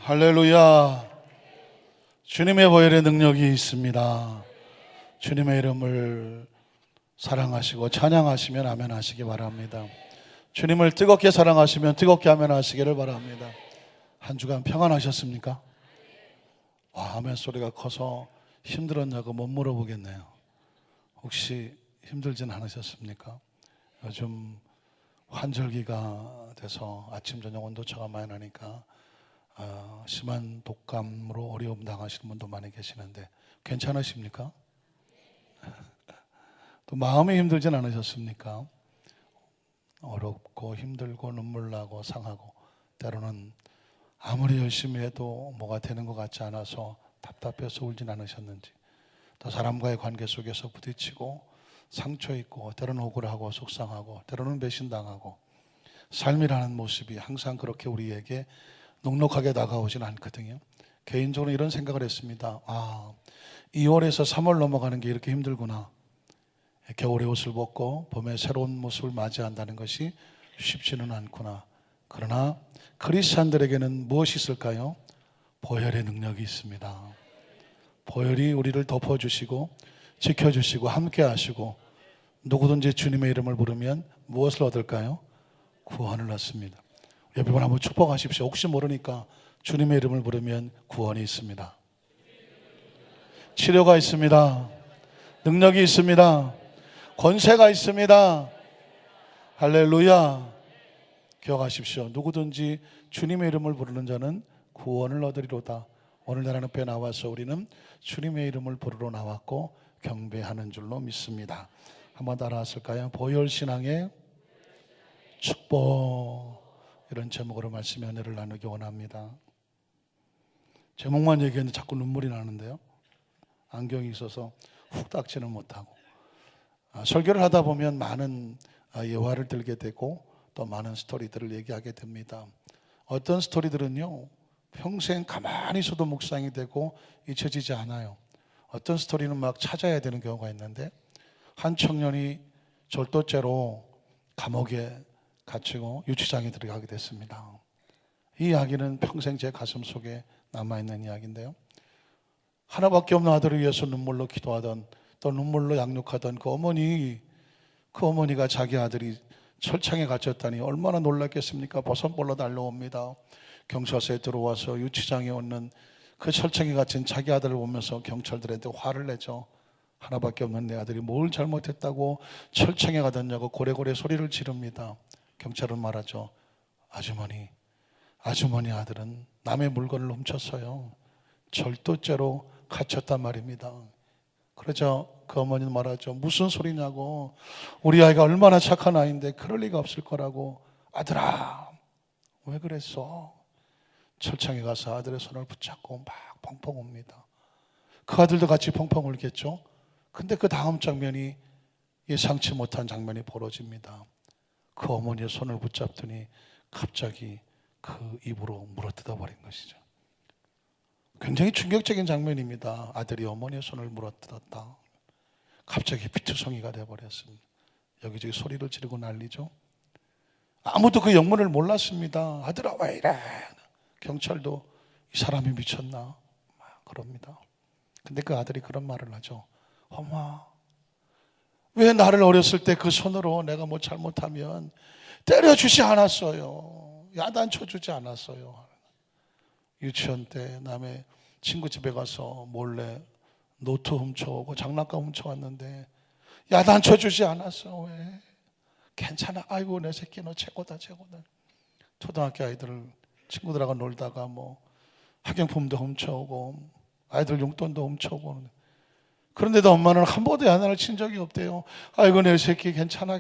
할렐루야. 주님의 보혈의 능력이 있습니다. 주님의 이름을 사랑하시고 찬양하시면 아멘 하시기 바랍니다. 주님을 뜨겁게 사랑하시면 뜨겁게 아멘 하시기를 바랍니다. 한 주간 평안하셨습니까? 아멘 소리가 커서 힘들었냐고 못 물어보겠네요. 혹시 힘들진 않으셨습니까? 요즘 환절기가 돼서 아침 저녁 온도차가 많이 나니까 심한 독감으로 어려움 당하시는 분도 많이 계시는데 괜찮으십니까? 또 마음이 힘들진 않으셨습니까? 어렵고 힘들고 눈물 나고 상하고 때로는 아무리 열심히 해도 뭐가 되는 것 같지 않아서 답답해서 울진 않으셨는지, 또 사람과의 관계 속에서 부딪히고 상처 있고 때로는 억울하고 속상하고 때로는 배신당하고 삶이라는 모습이 항상 그렇게 우리에게 넉넉하게 다가오진 않거든요. 개인적으로 이런 생각을 했습니다. 2월에서 3월 넘어가는 게 이렇게 힘들구나. 겨울의 옷을 벗고 봄의 새로운 모습을 맞이한다는 것이 쉽지는 않구나. 그러나 그리스도인들에게는 무엇이 있을까요? 보혈의 능력이 있습니다. 보혈이 우리를 덮어주시고 지켜주시고 함께 하시고, 누구든지 주님의 이름을 부르면 무엇을 얻을까요? 구원을 얻습니다. 옆에 분 한번 축복하십시오. 혹시 모르니까 주님의 이름을 부르면 구원이 있습니다. 치료가 있습니다. 능력이 있습니다. 권세가 있습니다. 할렐루야. 기억하십시오. 누구든지 주님의 이름을 부르는 자는 구원을 얻으리로다. 오늘 나라는 앞에 나와서 우리는 주님의 이름을 부르러 나왔고 경배하는 줄로 믿습니다. 한번 따라하실까요? 보혈신앙의 축복, 이런 제목으로 말씀의 은혜를 나누기 원합니다. 제목만 얘기했는데 자꾸 눈물이 나는데요, 안경이 있어서 훅 닦지는 못하고, 설교를 하다 보면 많은 예화를 들게 되고 또 많은 스토리들을 얘기하게 됩니다. 어떤 스토리들은요 평생 가만히 있어도 묵상이 되고 잊혀지지 않아요. 어떤 스토리는 막 찾아야 되는 경우가 있는데, 한 청년이 절도죄로 감옥에 갇히고 유치장에 들어가게 됐습니다. 이 이야기는 평생 제 가슴 속에 남아있는 이야기인데요, 하나밖에 없는 아들을 위해서 눈물로 기도하던, 또 눈물로 양육하던 그 어머니가 자기 아들이 철창에 갇혔다니 얼마나 놀랐겠습니까? 버선볼로 달려옵니다. 경찰서에 들어와서 유치장에 있는 그 철창에 갇힌 자기 아들을 보면서 경찰들한테 화를 내죠. 하나밖에 없는 내 아들이 뭘 잘못했다고 철창에 가뒀냐고 고래고래 소리를 지릅니다. 경찰은 말하죠. 아주머니 아들은 남의 물건을 훔쳤어요. 절도죄로 갇혔단 말입니다. 그러자 그 어머니는 말하죠. 무슨 소리냐고. 우리 아이가 얼마나 착한 아이인데 그럴 리가 없을 거라고. 아들아, 왜 그랬어? 철창에 가서 아들의 손을 붙잡고 막 펑펑 웁니다. 그 아들도 같이 펑펑 울겠죠. 근데 그 다음 장면이 예상치 못한 장면이 벌어집니다. 그 어머니의 손을 붙잡더니 갑자기 그 입으로 물어뜯어 버린 것이죠. 굉장히 충격적인 장면입니다. 아들이 어머니의 손을 물어뜯었다. 갑자기 피투성이가 되어버렸습니다. 여기저기 소리를 지르고 난리죠. 아무도 그 영문을 몰랐습니다. 아들아 왜 이래? 경찰도 이 사람이 미쳤나? 막 그럽니다. 근데 그 아들이 그런 말을 하죠. 엄마, 왜 나를 어렸을 때 그 손으로 내가 뭐 잘못하면 때려주지 않았어요? 야단쳐주지 않았어요? 유치원 때 남의 친구 집에 가서 몰래 노트 훔쳐오고 장난감 훔쳐왔는데 야단쳐주지 않았어. 왜? 괜찮아. 아이고 내 새끼 너 최고다. 초등학교 아이들 친구들하고 놀다가 뭐 학용품도 훔쳐오고 아이들 용돈도 훔쳐오고, 그런데도 엄마는 한 번도 야단을 친 적이 없대요. 아이고 내 새끼 괜찮아.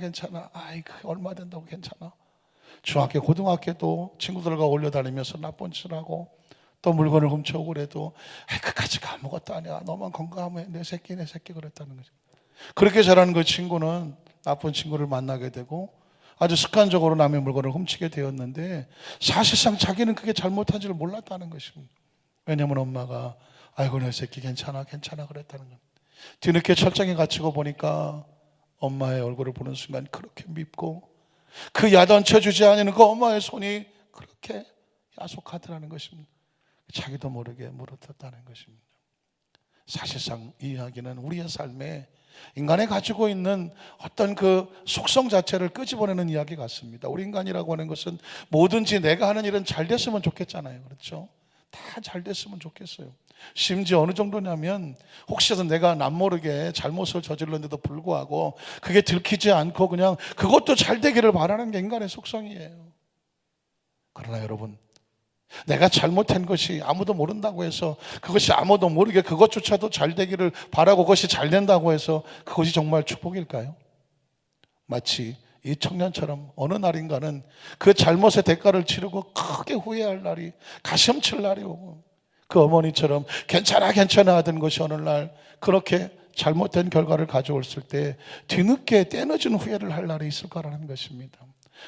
아이고 얼마 된다고 괜찮아. 중학교 고등학교도 친구들과 올려다니면서 나쁜 짓을 하고 또 물건을 훔쳐오고 그래도 그까짓 거 아무것도 아니야. 너만 건강하면 내 새끼 그랬다는 거죠. 그렇게 자라는 그 친구는 나쁜 친구를 만나게 되고 아주 습관적으로 남의 물건을 훔치게 되었는데, 사실상 자기는 그게 잘못한 줄 몰랐다는 것입니다. 왜냐하면 엄마가 아이고 내 새끼 괜찮아 그랬다는 겁니다. 뒤늦게 철장에 갇히고 보니까 엄마의 얼굴을 보는 순간 그렇게 밉고 그 야단 쳐주지 않는 그 엄마의 손이 그렇게 야속하더라는 것입니다. 자기도 모르게 물어뜯었다는 것입니다. 사실상 이 이야기는 우리의 삶에 인간이 가지고 있는 어떤 그 속성 자체를 끄집어내는 이야기 같습니다. 우리 인간이라고 하는 것은 뭐든지 내가 하는 일은 잘 됐으면 좋겠잖아요. 그렇죠? 다 잘 됐으면 좋겠어요. 심지어 어느 정도냐면 혹시라도 내가 남모르게 잘못을 저질렀는데도 불구하고 그게 들키지 않고 그냥 그것도 잘 되기를 바라는 게 인간의 속성이에요. 그러나 여러분, 내가 잘못한 것이 아무도 모른다고 해서, 그것이 아무도 모르게 그것조차도 잘 되기를 바라고 그것이 잘 된다고 해서 그것이 정말 축복일까요? 마치 이 청년처럼 어느 날인가는 그 잘못의 대가를 치르고 크게 후회할 날이, 가슴칠 날이 오고, 그 어머니처럼 괜찮아 하던 것이 어느 날 그렇게 잘못된 결과를 가져왔을 때 뒤늦게 때늦은 후회를 할 날이 있을 거라는 것입니다.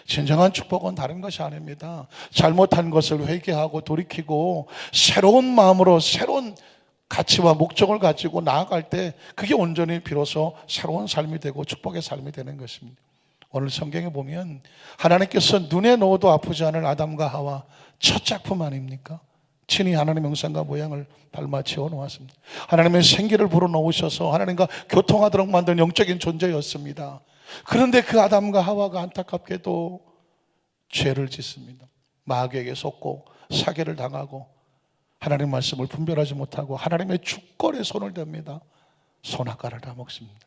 진정한 축복은 다른 것이 아닙니다. 잘못한 것을 회개하고 돌이키고 새로운 마음으로 새로운 가치와 목적을 가지고 나아갈 때 그게 온전히 비로소 새로운 삶이 되고 축복의 삶이 되는 것입니다. 오늘 성경에 보면 하나님께서 눈에 넣어도 아프지 않을 아담과 하와 첫 작품 아닙니까? 친히 하나님의 형상과 모양을 닮아 지어놓았습니다. 하나님의 생기를 불어넣으셔서 하나님과 교통하도록 만든 영적인 존재였습니다. 그런데 그 아담과 하와가 안타깝게도 죄를 짓습니다. 마귀에게 속고 사기를 당하고 하나님의 말씀을 분별하지 못하고 하나님의 주권에 손을 댑니다. 손아까를 다 먹습니다.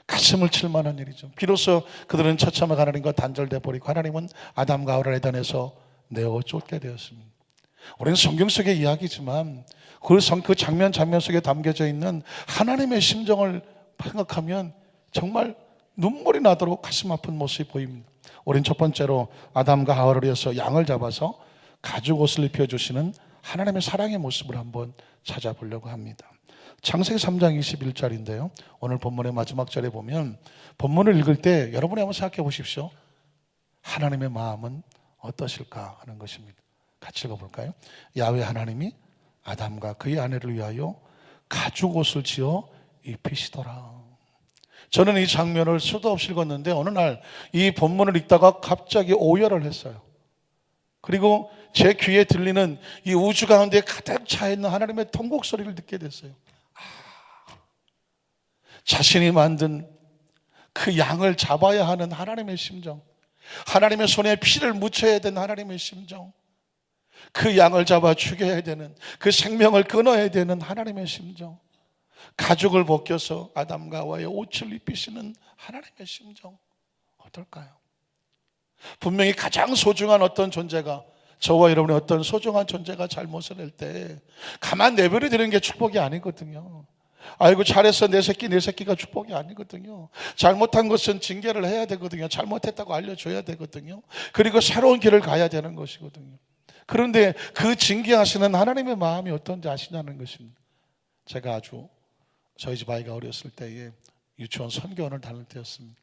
가슴을 칠 만한 일이죠. 비로소 그들은 처참하게 하나님과 단절돼 버리고 하나님은 아담과 하와를 에덴에서 내어 쫓게 되었습니다. 우리는 성경 속의 이야기지만 그 장면 속에 담겨져 있는 하나님의 심정을 생각하면 정말 눈물이 나도록 가슴 아픈 모습이 보입니다. 우린 첫 번째로 아담과 하와를 위해서 양을 잡아서 가죽 옷을 입혀주시는 하나님의 사랑의 모습을 한번 찾아보려고 합니다. 창세기 3장 21절인데요 오늘 본문의 마지막 절에 보면, 본문을 읽을 때 여러분이 한번 생각해 보십시오. 하나님의 마음은 어떠실까 하는 것입니다. 같이 읽어볼까요? 야훼 하나님이 아담과 그의 아내를 위하여 가죽 옷을 지어 입히시더라. 저는 이 장면을 수도 없이 읽었는데 어느 날 이 본문을 읽다가 갑자기 오열을 했어요. 그리고 제 귀에 들리는 이 우주 가운데 가득 차 있는 하나님의 통곡 소리를 듣게 됐어요. 자신이 만든 그 양을 잡아야 하는 하나님의 심정, 하나님의 손에 피를 묻혀야 되는 하나님의 심정, 그 양을 잡아 죽여야 되는, 그 생명을 끊어야 되는 하나님의 심정, 가죽을 벗겨서 아담과 하와의 옷을 입히시는 하나님의 심정 어떨까요? 분명히 가장 소중한 어떤 존재가, 저와 여러분의 어떤 소중한 존재가 잘못을 할 때 가만 내버려 두는 게 축복이 아니거든요. 아이고 잘했어 내 새끼가 축복이 아니거든요. 잘못한 것은 징계를 해야 되거든요. 잘못했다고 알려줘야 되거든요. 그리고 새로운 길을 가야 되는 것이거든요. 그런데 그 징계하시는 하나님의 마음이 어떤지 아시냐는 것입니다. 제가 저희 집 아이가 어렸을 때에 유치원 선교원을 다닐 때였습니다.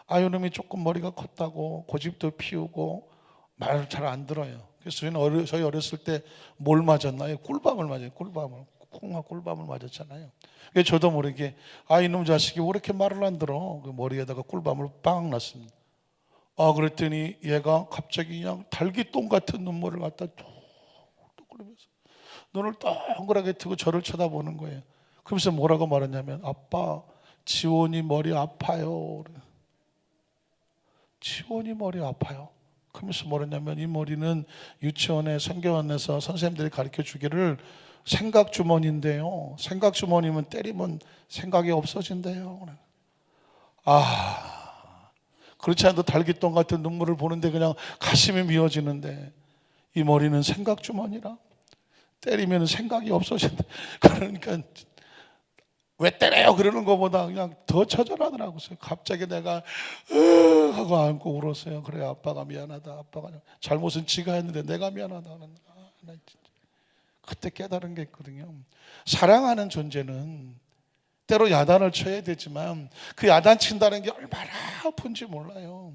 아이놈이 조금 머리가 컸다고 고집도 피우고 말을 잘 안 들어요. 그래서 저희 어렸을 때 뭘 맞았나요? 꿀밤을 맞아요. 꿀밤을 맞았잖아요. 그래서 저도 모르게 이놈 자식이 왜 이렇게 말을 안 들어? 그 머리에다가 꿀밤을 빵 놨습니다. 그랬더니 얘가 갑자기 그냥 달기똥 같은 눈물을 갖다 뚝뚝 흘리면서 눈을 동그랗게 뜨고 저를 쳐다보는 거예요. 그러면서 뭐라고 말했냐면, 아빠 지원이 머리 아파요. 지원이 머리 아파요. 그러면서 뭐랬냐면, 이 머리는 유치원에 선교원에서 선생님들이 가르쳐 주기를 생각주머니인데요, 생각주머니면 때리면 생각이 없어진대요. 그렇지 않아도 달기똥 같은 눈물을 보는데 그냥 가슴이 미어지는데, 이 머리는 생각주머니라, 때리면 생각이 없어진다. 그러니까 왜 때려요? 그러는 것보다 그냥 더 처절하더라고요. 갑자기 내가 하고 안고 울었어요. 그래, 아빠가 미안하다. 아빠가 잘못은 지가 했는데 내가 미안하다. 그때 깨달은 게 있거든요. 사랑하는 존재는 때로 야단을 쳐야 되지만 그 야단 친다는 게 얼마나 아픈지 몰라요.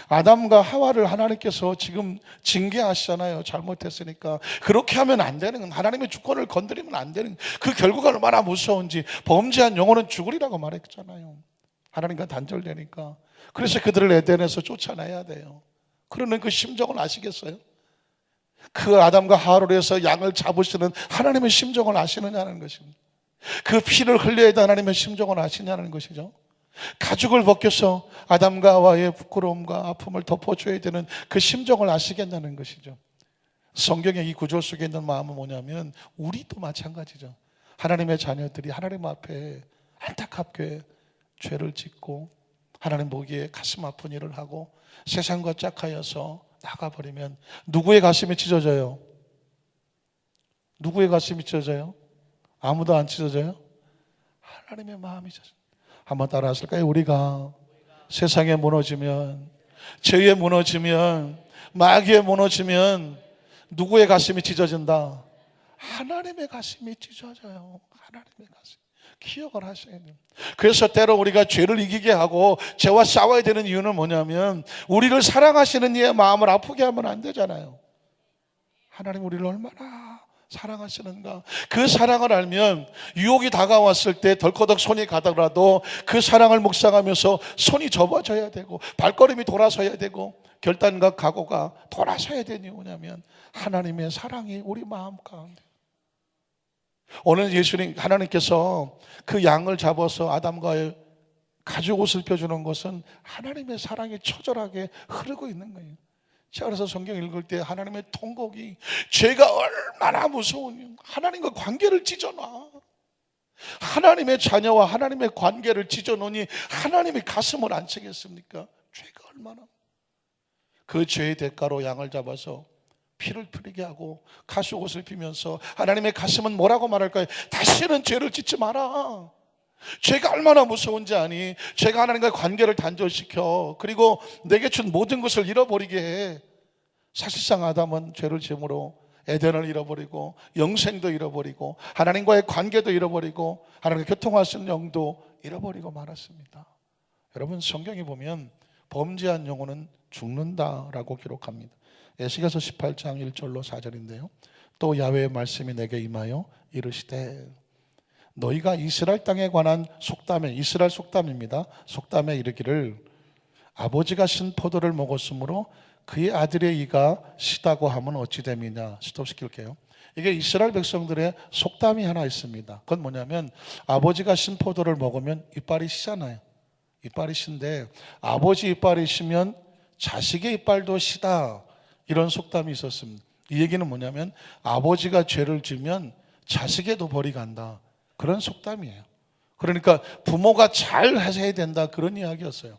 아담과 하와를 하나님께서 지금 징계하시잖아요. 잘못했으니까. 그렇게 하면 안 되는 건, 하나님의 주권을 건드리면 안 되는, 그 결과가 얼마나 무서운지. 범죄한 영혼은 죽으리라고 말했잖아요. 하나님과 단절되니까. 그래서 그들을 에덴에서 쫓아내야 돼요. 그러는 그 심정을 아시겠어요? 그 아담과 하와를 위해서 양을 잡으시는 하나님의 심정을 아시느냐는 것입니다. 그 피를 흘려야 할 하나님의 심정을 아시냐는 것이죠. 가죽을 벗겨서 아담과 하와의 부끄러움과 아픔을 덮어줘야 되는 그 심정을 아시겠냐는 것이죠. 성경의 이 구절 속에 있는 마음은 뭐냐면 우리도 마찬가지죠. 하나님의 자녀들이 하나님 앞에 안타깝게 죄를 짓고 하나님 보기에 가슴 아픈 일을 하고 세상과 짝하여서 나가버리면 누구의 가슴이 찢어져요? 누구의 가슴이 찢어져요? 아무도 안 찢어져요? 하나님의 마음이 찢어져요. 한번 따라 하실까요? 우리가 세상에 무너지면, 죄에 무너지면, 마귀에 무너지면 누구의 가슴이 찢어진다? 하나님의 가슴이 찢어져요. 하나님의 가슴. 기억을 하셔야 돼요. 그래서 때로 우리가 죄를 이기게 하고 죄와 싸워야 되는 이유는 뭐냐면 우리를 사랑하시는 이의 마음을 아프게 하면 안 되잖아요. 하나님 우리를 얼마나 사랑하시는가. 그 사랑을 알면 유혹이 다가왔을 때 덜커덕 손이 가더라도 그 사랑을 묵상하면서 손이 접어져야 되고 발걸음이 돌아서야 되고 결단과 각오가 돌아서야 되는 이유냐면 하나님의 사랑이 우리 마음 가운데. 오늘 예수님 하나님께서 그 양을 잡아서 아담과의 가죽 옷을 펴주는 것은 하나님의 사랑이 처절하게 흐르고 있는 거예요. 제가 그래서 성경 읽을 때 하나님의 통곡이 죄가 얼마나 무서운, 하나님과 관계를 찢어놔. 하나님의 자녀와 하나님의 관계를 찢어놓으니 하나님의 가슴을 안 치겠습니까? 죄가 얼마나. 그 죄의 대가로 양을 잡아서 피를 뿌리게 하고 가죽옷을 피면서 하나님의 가슴은 뭐라고 말할까요? 다시는 죄를 짓지 마라. 죄가 얼마나 무서운지 아니? 죄가 하나님과의 관계를 단절시켜 그리고 내게 준 모든 것을 잃어버리게 해. 사실상 아담은 죄를 지음으로 에덴을 잃어버리고 영생도 잃어버리고 하나님과의 관계도 잃어버리고 하나님과 교통할 수 있는 영도 잃어버리고 말았습니다. 여러분 성경에 보면 범죄한 영혼은 죽는다라고 기록합니다. 에스겔서 18장 1절로 4절인데요. 또 야훼의 말씀이 내게 임하여 이르시되 너희가 이스라엘 땅에 관한 속담에, 이스라엘 속담입니다. 속담에 이르기를 아버지가 신 포도를 먹었으므로 그의 아들의 이가 시다고 하면 어찌 됨이냐. 스톱시킬게요. 이게 이스라엘 백성들의 속담이 하나 있습니다. 그건 뭐냐면 아버지가 신 포도를 먹으면 이빨이 시잖아요. 이빨이 신데 아버지 이빨이 시면 자식의 이빨도 시다. 이런 속담이 있었습니다. 이 얘기는 뭐냐면 아버지가 죄를 지면 자식에도 벌이 간다. 그런 속담이에요. 그러니까 부모가 잘 해야 된다. 그런 이야기였어요.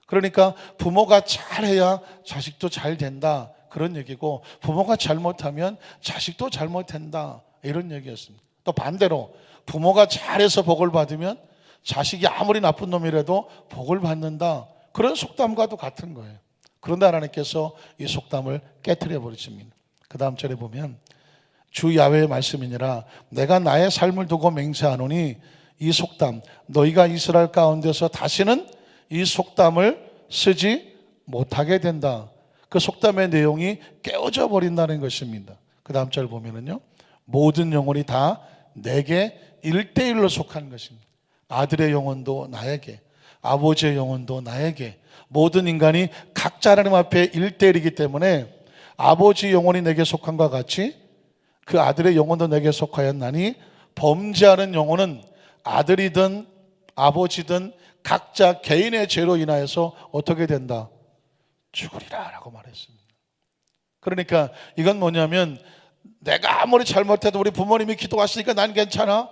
그러니까 부모가 잘해야 자식도 잘 된다. 그런 얘기고 부모가 잘못하면 자식도 잘못된다. 이런 얘기였습니다. 또 반대로 부모가 잘해서 복을 받으면 자식이 아무리 나쁜 놈이라도 복을 받는다. 그런 속담과도 같은 거예요. 그런데 하나님께서 이 속담을 깨트려 버리십니다. 그 다음 절에 보면 주 야훼의 말씀이니라 내가 나의 삶을 두고 맹세하노니 이 속담 너희가 이스라엘 가운데서 다시는 이 속담을 쓰지 못하게 된다. 그 속담의 내용이 깨어져 버린다는 것입니다. 그 다음 절 보면은요 모든 영혼이 다 내게 1대1로 속한 것입니다. 아들의 영혼도 나에게, 아버지의 영혼도 나에게, 모든 인간이 각자 하나님 앞에 1대1이기 때문에 아버지 영혼이 내게 속한과 같이 그 아들의 영혼도 내게 속하였나니 범죄하는 영혼은 아들이든 아버지든 각자 개인의 죄로 인하여서 어떻게 된다? 죽으리라 라고 말했습니다. 그러니까 이건 뭐냐면 내가 아무리 잘못해도 우리 부모님이 기도하시니까 난 괜찮아?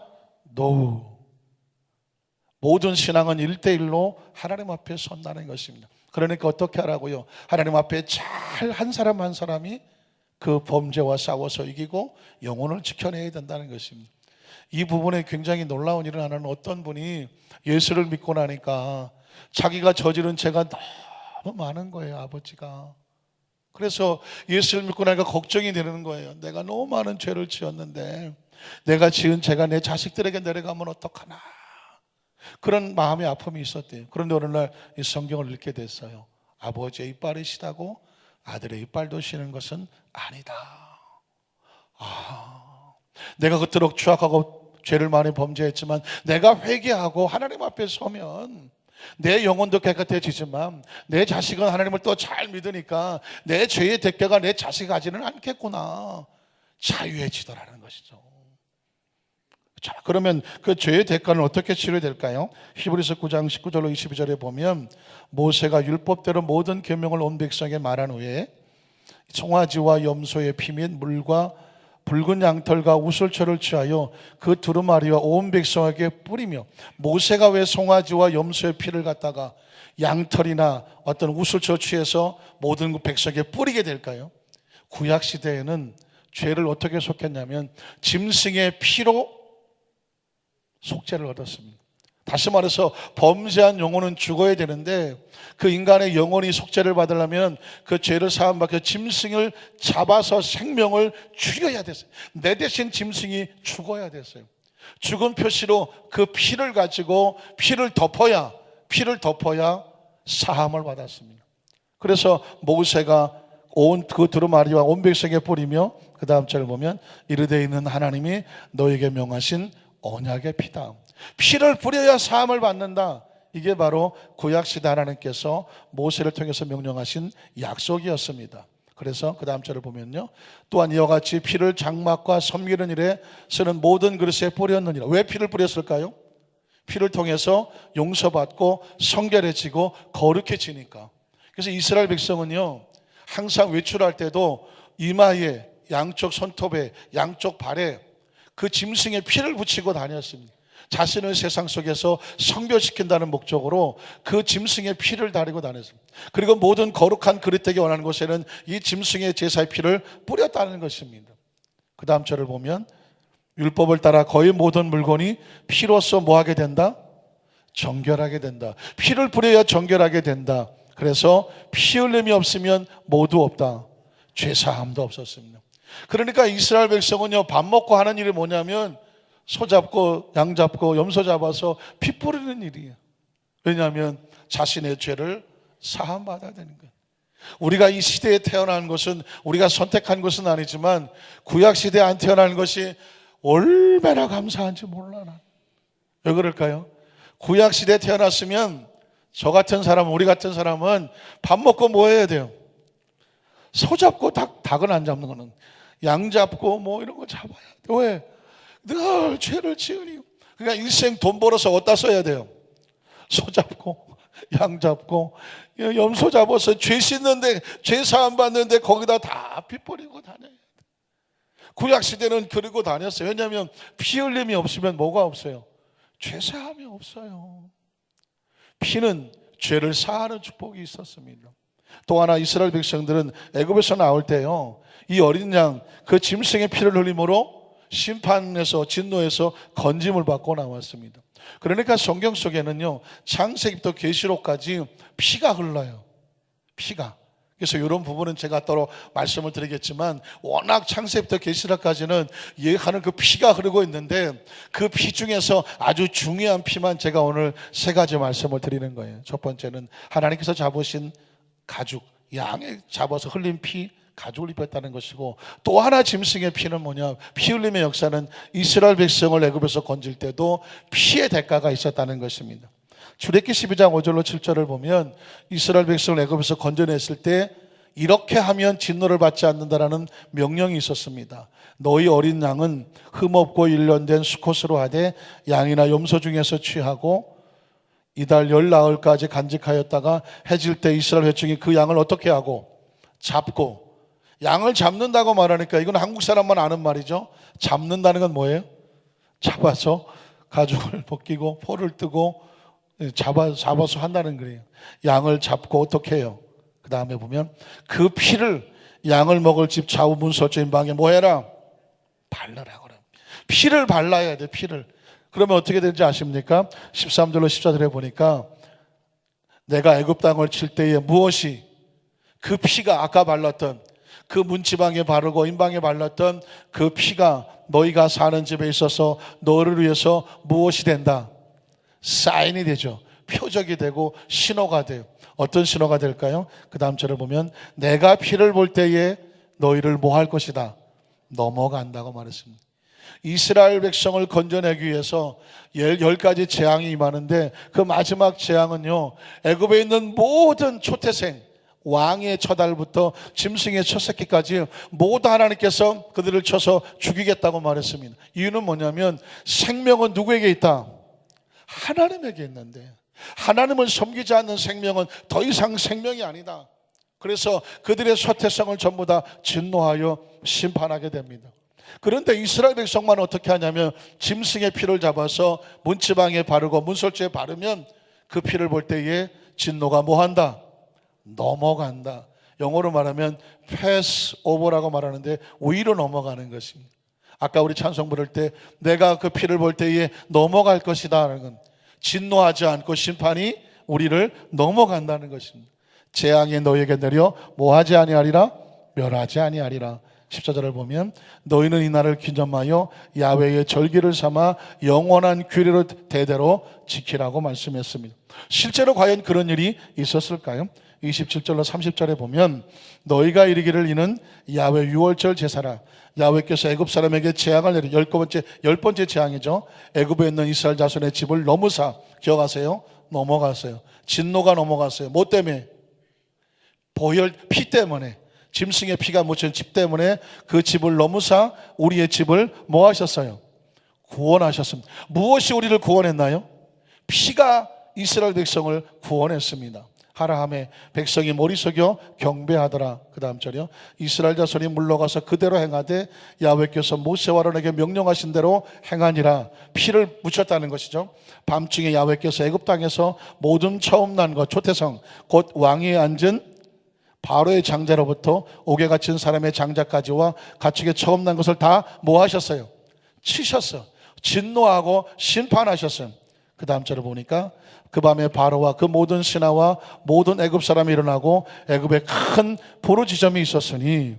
No. 모든 신앙은 1대1로 하나님 앞에 선다는 것입니다. 그러니까 어떻게 하라고요? 하나님 앞에 잘 한 사람 한 사람이 그 범죄와 싸워서 이기고 영혼을 지켜내야 된다는 것입니다. 이 부분에 굉장히 놀라운 일을 하는 어떤 분이 예수를 믿고 나니까 자기가 저지른 죄가 너무 많은 거예요. 아버지가. 그래서 예수를 믿고 나니까 걱정이 되는 거예요. 내가 너무 많은 죄를 지었는데 내가 지은 죄가 내 자식들에게 내려가면 어떡하나. 그런 마음의 아픔이 있었대요. 그런데 어느 날 이 성경을 읽게 됐어요. 아버지의 이빨이 시다고 아들의 이빨도 시는 것은 아니다. 내가 그토록 추악하고 죄를 많이 범죄했지만 내가 회개하고 하나님 앞에 서면 내 영혼도 깨끗해지지만 내 자식은 하나님을 또 잘 믿으니까 내 죄의 대가가 내 자식 가지는 않겠구나. 자유해지더라는 것이죠. 자, 그러면 그 죄의 대가는 어떻게 치료될까요? 히브리서 9장 19절로 22절에 보면 모세가 율법대로 모든 계명을 온 백성에게 말한 후에 송아지와 염소의 피 및 물과 붉은 양털과 우슬초를 취하여 그 두루마리와 온 백성에게 뿌리며, 모세가 왜 송아지와 염소의 피를 갖다가 양털이나 어떤 우슬초를 취해서 모든 백성에게 뿌리게 될까요? 구약시대에는 죄를 어떻게 속했냐면 짐승의 피로 속죄를 얻었습니다. 다시 말해서 범죄한 영혼은 죽어야 되는데 그 인간의 영혼이 속죄를 받으려면 그 죄를 사함받고 짐승을 잡아서 생명을 죽여야 됐어요. 내 대신 짐승이 죽어야 됐어요. 죽은 표시로 그 피를 가지고 피를 덮어야 사함을 받았습니다. 그래서 모세가 온 그 두루마리와 온 백성에게 뿌리며 그 다음 절을 보면 이르되 있는 하나님이 너에게 명하신 언약의 피다. 피를 뿌려야 사함을 받는다. 이게 바로 구약시대 하나님께서 모세를 통해서 명령하신 약속이었습니다. 그래서 그 다음 절을 보면요, 또한 이와 같이 피를 장막과 섬기는 일에 쓰는 모든 그릇에 뿌렸느니라. 왜 피를 뿌렸을까요? 피를 통해서 용서받고 성결해지고 거룩해지니까. 그래서 이스라엘 백성은요, 항상 외출할 때도 이마에, 양쪽 손톱에, 양쪽 발에 그 짐승의 피를 붙이고 다녔습니다. 자신을 세상 속에서 성별시킨다는 목적으로 그 짐승의 피를 다리고 다녔습니다. 그리고 모든 거룩한 그릇되게 원하는 곳에는 이 짐승의 제사의 피를 뿌렸다는 것입니다. 그 다음 절을 보면 율법을 따라 거의 모든 물건이 피로써 뭐하게 된다? 정결하게 된다. 피를 뿌려야 정결하게 된다. 그래서 피 흘림이 없으면 모두 없다. 죄사함도 없었습니다. 그러니까 이스라엘 백성은요, 밥 먹고 하는 일이 뭐냐면 소 잡고 양 잡고 염소 잡아서 피 뿌리는 일이에요. 왜냐하면 자신의 죄를 사함받아야 되는 거예요. 우리가 이 시대에 태어난 것은 우리가 선택한 것은 아니지만 구약시대에 안 태어난 것이 얼마나 감사한지 몰라. 왜 그럴까요? 구약시대에 태어났으면 저 같은 사람, 우리 같은 사람은 밥 먹고 뭐 해야 돼요? 소 잡고 닭은 안 잡는 거는 양 잡고 뭐 이런 거 잡아야 돼. 왜? 늘 죄를 지으니. 그러니까 일생 돈 벌어서 어디다 써야 돼요? 소 잡고 양 잡고 염소 잡아서 죄 씻는데, 죄 사함 받는데 거기다 다 피 뿌리고 다녀야 돼. 구약시대는 그러고 다녔어요. 왜냐하면 피 흘림이 없으면 뭐가 없어요? 죄 사함이 없어요. 피는 죄를 사하는 축복이 있었습니다. 또 하나, 이스라엘 백성들은 애굽에서 나올 때요, 이 어린 양 그 짐승의 피를 흘림으로 심판에서, 진노에서 건짐을 받고 나왔습니다. 그러니까 성경 속에는요, 창세기부터 계시록까지 피가 흘러요. 피가. 그래서 이런 부분은 제가 따로 말씀을 드리겠지만, 워낙 창세기부터 계시록까지는 예하는 그 피가 흐르고 있는데 그 피 중에서 아주 중요한 피만 제가 오늘 세 가지 말씀을 드리는 거예요. 첫 번째는 하나님께서 잡으신 가죽, 양에 잡아서 흘린 피, 가죽을 입혔다는 것이고, 또 하나 짐승의 피는 뭐냐? 피 흘림의 역사는 이스라엘 백성을 애굽에서 건질 때도 피의 대가가 있었다는 것입니다. 출애굽기 12장 5절로 7절을 보면 이스라엘 백성을 애굽에서 건져냈을 때 이렇게 하면 진노를 받지 않는다라는 명령이 있었습니다. 너희 어린 양은 흠없고 일련된 수컷으로 하되 양이나 염소 중에서 취하고 이달 열 나흘까지 간직하였다가 해질 때 이스라엘 회중이 그 양을 어떻게 하고? 잡고. 양을 잡는다고 말하니까 이건 한국 사람만 아는 말이죠. 잡는다는 건 뭐예요? 잡아서 가죽을 벗기고 포를 뜨고 잡아서 한다는 거예요. 양을 잡고 어떻게 해요? 그 다음에 보면 그 피를 양을 먹을 집 좌우 문 서쪽인 방에 뭐 해라? 발라라. 그래. 피를 발라야 돼. 피를. 그러면 어떻게 되는지 아십니까? 13절로 14절에 보니까 내가 애굽 땅을 칠 때에 무엇이, 그 피가 아까 발랐던 그 문지방에 바르고 임방에 발랐던 그 피가 너희가 사는 집에 있어서 너를 위해서 무엇이 된다? 사인이 되죠. 표적이 되고 신호가 돼요. 어떤 신호가 될까요? 그 다음 절을 보면 내가 피를 볼 때에 너희를 뭐 할 것이다? 넘어간다고 말했습니다. 이스라엘 백성을 건져내기 위해서 10가지 재앙이 임하는데 그 마지막 재앙은요, 애굽에 있는 모든 초태생, 왕의 첫알부터 짐승의 첫 새끼까지 모두 하나님께서 그들을 쳐서 죽이겠다고 말했습니다. 이유는 뭐냐면 생명은 누구에게 있다? 하나님에게 있는데 하나님을 섬기지 않는 생명은 더 이상 생명이 아니다. 그래서 그들의 소태성을 전부 다 진노하여 심판하게 됩니다. 그런데 이스라엘 백성만 어떻게 하냐면 짐승의 피를 잡아서 문지방에 바르고 문설주에 바르면 그 피를 볼 때에 진노가 뭐한다? 넘어간다. 영어로 말하면 pass over라고 말하는데 위로 넘어가는 것입니다. 아까 우리 찬송 부를 때 내가 그 피를 볼 때에 넘어갈 것이다 하는 건 진노하지 않고 심판이 우리를 넘어간다는 것입니다. 재앙이 너희에게 내려 뭐하지 아니하리라? 멸하지 아니하리라. 14절을 보면 너희는 이 날을 기념하여 야훼의 절기를 삼아 영원한 규례로 대대로 지키라고 말씀했습니다. 실제로 과연 그런 일이 있었을까요? 27절로 30절에 보면 너희가 이르기를 이는 야훼 유월절 제사라. 야훼께서 애굽 사람에게 재앙을 내리 열 번째 재앙이죠. 애굽에 있는 이스라엘 자손의 집을 넘으사, 기억하세요? 넘어갔어요. 진노가 넘어갔어요. 뭐 때문에? 보혈 피 때문에, 짐승의 피가 묻힌 집 때문에 그 집을 넘으사 우리의 집을 뭐 하셨어요? 구원하셨습니다. 무엇이 우리를 구원했나요? 피가 이스라엘 백성을 구원했습니다. 하라함에 백성이 머리 숙여 경배하더라. 그 다음 절이요. 이스라엘 자손이 물러가서 그대로 행하되 야훼께서 모세와 아론에게 명령하신 대로 행하니라. 피를 묻혔다는 것이죠. 밤중에 야훼께서 애굽 땅에서 모든 처음 난 것, 초태성, 곧 왕위에 앉은 바로의 장자로부터 옥에 갇힌 사람의 장자까지와 가축에 처음 난 것을 다 뭐 하셨어요? 치셨어요. 진노하고 심판하셨어요. 그 다음 절을 보니까 그 밤에 바로와 그 모든 신하와 모든 애굽 사람이 일어나고 애굽에 큰 부르짖음이 있었으니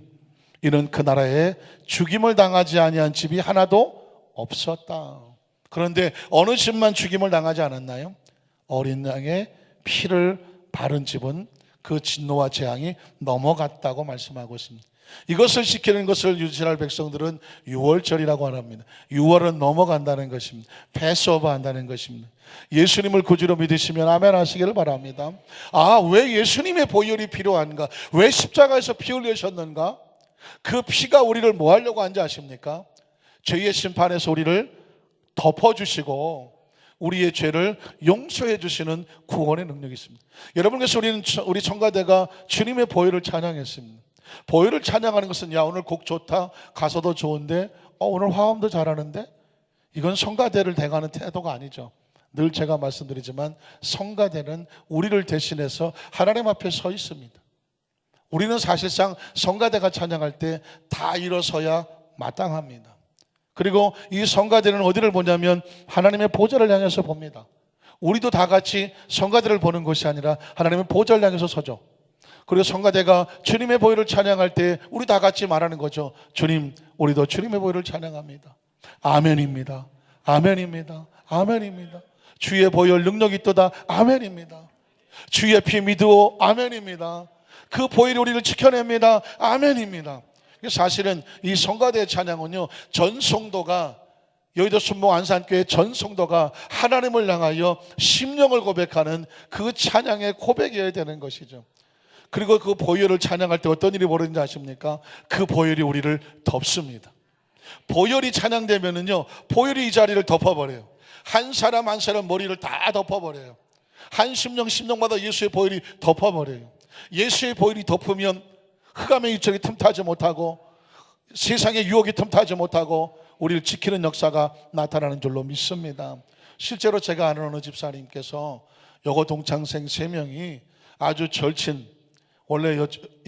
이는 그 나라에 죽임을 당하지 아니한 집이 하나도 없었다. 그런데 어느 집만 죽임을 당하지 않았나요? 어린 양의 피를 바른 집은 그 진노와 재앙이 넘어갔다고 말씀하고 있습니다. 이것을 지키는 것을 이스라엘 백성들은 유월절이라고 합니다. 유월은 넘어간다는 것입니다. 패스오버 한다는 것입니다. 예수님을 구주로 믿으시면 아멘 하시기를 바랍니다. 왜 예수님의 보혈이 필요한가? 왜 십자가에서 피 흘리셨는가? 그 피가 우리를 뭐 하려고 한지 아십니까? 죄의 심판에서 우리를 덮어주시고 우리의 죄를 용서해 주시는 구원의 능력이 있습니다. 여러분, 그래서 우리 청가대가 주님의 보혈을 찬양했습니다. 보혈을 찬양하는 것은 오늘 곡 좋다, 가사도 좋은데 오늘 화음도 잘하는데, 이건 성가대를 대가는 태도가 아니죠. 늘 제가 말씀드리지만 성가대는 우리를 대신해서 하나님 앞에 서 있습니다. 우리는 사실상 성가대가 찬양할 때 다 일어서야 마땅합니다. 그리고 이 성가대는 어디를 보냐면 하나님의 보좌를 향해서 봅니다. 우리도 다 같이 성가대를 보는 것이 아니라 하나님의 보좌를 향해서 서죠. 그리고 성가대가 주님의 보혈을 찬양할 때 우리 다 같이 말하는 거죠. 주님, 우리도 주님의 보혈을 찬양합니다. 아멘입니다. 아멘입니다. 아멘입니다. 주의 보혈 능력이 있도다. 아멘입니다. 주의 피 믿으오. 아멘입니다. 그 보혈이 우리를 지켜냅니다. 아멘입니다. 사실은 이 성가대의 찬양은요, 전 성도가, 여의도 순복 안산교회 전 성도가 하나님을 향하여 심령을 고백하는 그 찬양의 고백이어야 되는 것이죠. 그리고 그 보혈을 찬양할 때 어떤 일이 벌어지는지 아십니까? 그 보혈이 우리를 덮습니다. 보혈이 찬양되면은요, 보혈이 이 자리를 덮어버려요. 한 사람 한 사람 머리를 다 덮어버려요. 한 심령마다 예수의 보혈이 덮어버려요. 예수의 보혈이 덮으면 흑암의 이적이 틈타지 못하고 세상의 유혹이 틈타지 못하고 우리를 지키는 역사가 나타나는 줄로 믿습니다. 실제로 제가 아는 어느 집사님께서 여고 동창생 3명이 아주 절친, 원래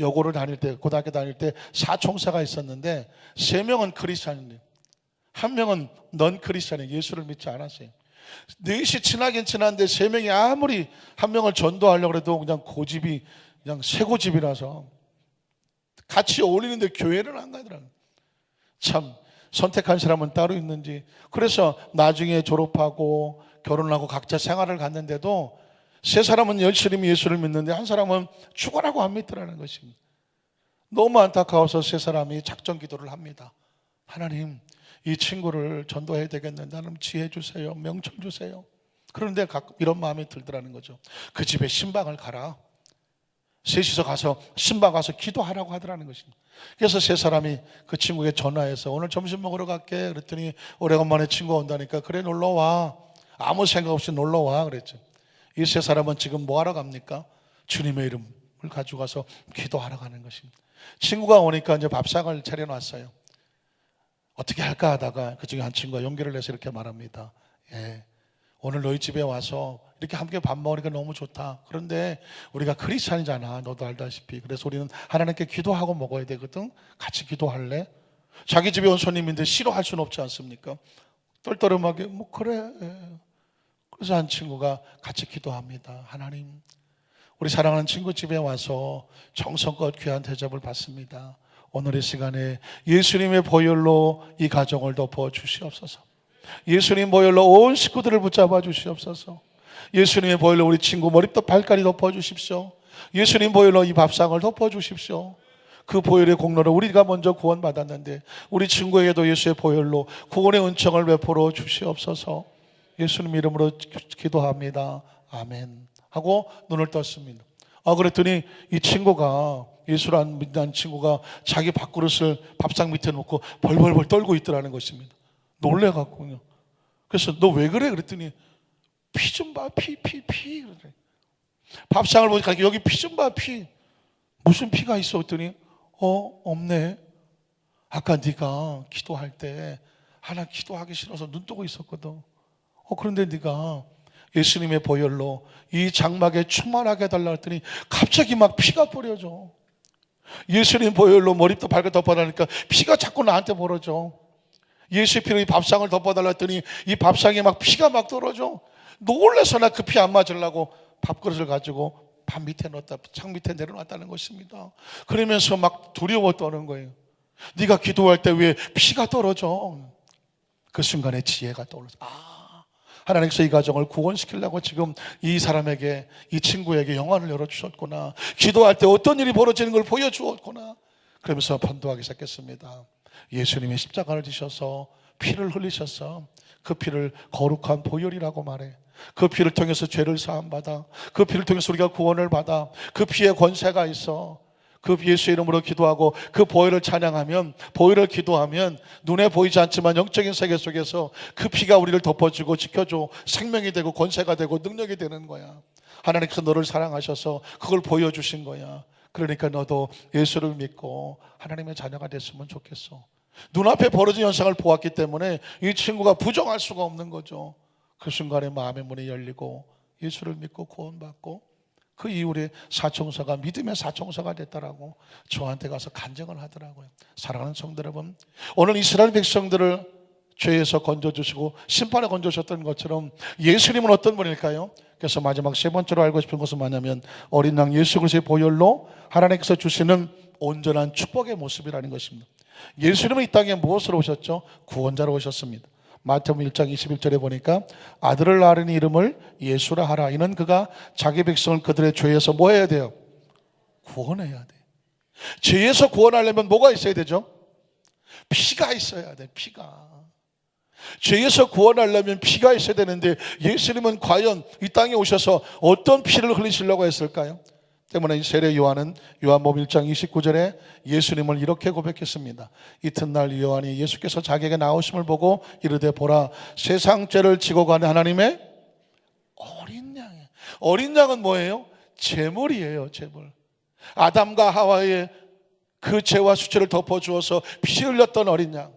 여고를 다닐 때, 고등학교 다닐 때 사총사가 있었는데 3명은 크리스찬인데 1명은 넌 크리스찬이, 예수를 믿지 않았어요. 넷이 친하긴 친한데 3명이 아무리 한 명을 전도하려고 해도 그냥 고집이 그냥 쇠고집이라서 같이 어울리는데 교회를 안 가더라고요. 참 선택한 사람은 따로 있는지. 그래서 나중에 졸업하고 결혼하고 각자 생활을 갔는데도 3사람은 열심히 예수를 믿는데 한 사람은 죽어라고 안 믿더라는 것입니다. 너무 안타까워서 3사람이 작전 기도를 합니다. 하나님, 이 친구를 전도해야 되겠는데 하나님 지혜 주세요, 명철 주세요. 그런데 가끔 이런 마음이 들더라는 거죠. 그 집에 신방을 가라. 셋이서 가서 신방 가서 기도하라고 하더라는 것입니다. 그래서 세 사람이 그 친구에게 전화해서 오늘 점심 먹으러 갈게 그랬더니 오래간만에 친구가 온다니까 그래 놀러와. 아무 생각 없이 놀러와 그랬죠. 이 세 사람은 지금 뭐 하러 갑니까? 주님의 이름을 가지고 가서 기도하러 가는 것입니다. 친구가 오니까 이제 밥상을 차려놨어요. 어떻게 할까 하다가 그 중에 한 친구가 용기를 내서 이렇게 말합니다. 예, 오늘 너희 집에 와서 이렇게 함께 밥 먹으니까 너무 좋다. 그런데 우리가 크리스찬이잖아. 너도 알다시피. 그래서 우리는 하나님께 기도하고 먹어야 되거든. 같이 기도할래? 자기 집에 온 손님인데 싫어할 수는 없지 않습니까? 떨떠름하게 뭐 그래. 그래서 한 친구가 같이 기도합니다. 하나님, 우리 사랑하는 친구 집에 와서 정성껏 귀한 대접을 받습니다. 오늘 이 시간에 예수님의 보혈로 이 가정을 덮어 주시옵소서. 예수님 보혈로 온 식구들을 붙잡아 주시옵소서. 예수님의 보혈로 우리 친구 머리부터 발까지 덮어 주십시오. 예수님 보혈로 이 밥상을 덮어 주십시오. 그 보혈의 공로로 우리가 먼저 구원받았는데 우리 친구에게도 예수의 보혈로 구원의 은총을 베풀어 주시옵소서. 예수님 이름으로 기도합니다. 아멘 하고 눈을 떴습니다. 그랬더니 이 친구가, 예수를 안 믿는 친구가 자기 밥그릇을 밥상 밑에 놓고 벌벌벌 떨고 있더라는 것입니다. 놀래갖고요. 그래서 너 왜 그래? 그랬더니 피 좀 봐, 피. 그래. 밥상을 보니까 여기 피 좀 봐, 피. 무슨 피가 있어? 그랬더니 없네. 아까 네가 기도할 때 하나 기도하기 싫어서 눈 뜨고 있었거든. 그런데 네가 예수님의 보혈로 이 장막에 충만하게 해달라 했더니 갑자기 막 피가 뿌려져. 예수님 보혈로 머리부터 발끝 덮어달라니까 피가 자꾸 나한테 벌어져. 예수의 피로 이 밥상을 덮어달라 했더니 이 밥상에 막 피가 막 떨어져. 놀라서 나 그 피 안 맞으려고 밥그릇을 가지고 밥 밑에 넣었다, 창 밑에 내려놨다는 것입니다. 그러면서 막 두려워 떠는 거예요. 네가 기도할 때 왜 피가 떨어져? 그 순간에 지혜가 떠올랐어. 하나님께서 이 가정을 구원시키려고 지금 이 사람에게, 이 친구에게 영안을 열어주셨구나. 기도할 때 어떤 일이 벌어지는 걸 보여주었구나. 그러면서 반도하기 시작했습니다. 예수님이 십자가를 지셔서 피를 흘리셔서 그 피를 거룩한 보혈이라고 말해. 그 피를 통해서 죄를 사함받아. 그 피를 통해서 우리가 구원을 받아. 그 피에 권세가 있어. 그 예수의 이름으로 기도하고 그 보혈을 찬양하면, 보혈을 기도하면 눈에 보이지 않지만 영적인 세계 속에서 그 피가 우리를 덮어주고 지켜줘 생명이 되고 권세가 되고 능력이 되는 거야. 하나님께서 너를 사랑하셔서 그걸 보여주신 거야. 그러니까 너도 예수를 믿고 하나님의 자녀가 됐으면 좋겠어. 눈앞에 벌어진 현상을 보았기 때문에 이 친구가 부정할 수가 없는 거죠. 그 순간에 마음의 문이 열리고 예수를 믿고 구원받고 그 이후에 사청서가 믿음의 사청서가 됐다라고 저한테 가서 간증을 하더라고요. 사랑하는 성도 여러분, 오늘 이스라엘 백성들을 죄에서 건져주시고 심판에 건져주셨던 것처럼 예수님은 어떤 분일까요? 그래서 마지막 세 번째로 알고 싶은 것은 뭐냐면 어린 양 예수 그리스도의 보혈로 하나님께서 주시는 온전한 축복의 모습이라는 것입니다. 예수님은 이 땅에 무엇으로 오셨죠? 구원자로 오셨습니다. 마태복음 1장 21절에 보니까 아들을 낳으니 이름을 예수라 하라. 이는 그가 자기 백성을 그들의 죄에서 뭐 해야 돼요? 구원해야 돼. 죄에서 구원하려면 뭐가 있어야 되죠? 피가 있어야 돼. 피가. 죄에서 구원하려면 피가 있어야 되는데 예수님은 과연 이 땅에 오셔서 어떤 피를 흘리시려고 했을까요? 때문에 이 세례 요한은 요한복음 1장 29절에 예수님을 이렇게 고백했습니다. 이튿날 요한이 예수께서 자기에게 나오심을 보고 이르되 보라 세상 죄를 지고 가는 하나님의 어린 양이에요. 어린 양은 뭐예요? 제물이에요. 제물. 아담과 하와의 그 죄와 수치를 덮어주어서 피 흘렸던 어린 양.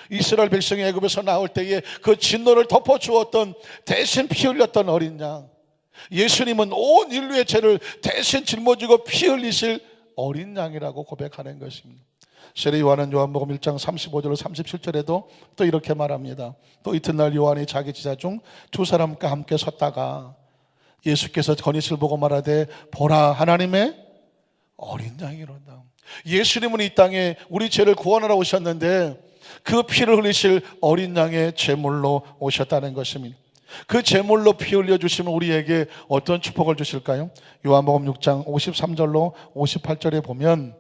이스라엘 백성이 애굽에서 나올 때에 그 진노를 덮어주었던 대신 피 흘렸던 어린 양. 예수님은 온 인류의 죄를 대신 짊어지고 피 흘리실 어린 양이라고 고백하는 것입니다. 세례 요한은 요한복음 1장 35절로 37절에도 또 이렇게 말합니다. 또 이튿날 요한이 자기 제자 중 두 사람과 함께 섰다가 예수께서 거니스를 보고 말하되 보라 하나님의 어린 양이로다. 예수님은 이 땅에 우리 죄를 구원하러 오셨는데 그 피를 흘리실 어린 양의 제물로 오셨다는 것입니다. 그 제물로 피 흘려주시면 우리에게 어떤 축복을 주실까요? 요한복음 6장 53절로 58절에 보면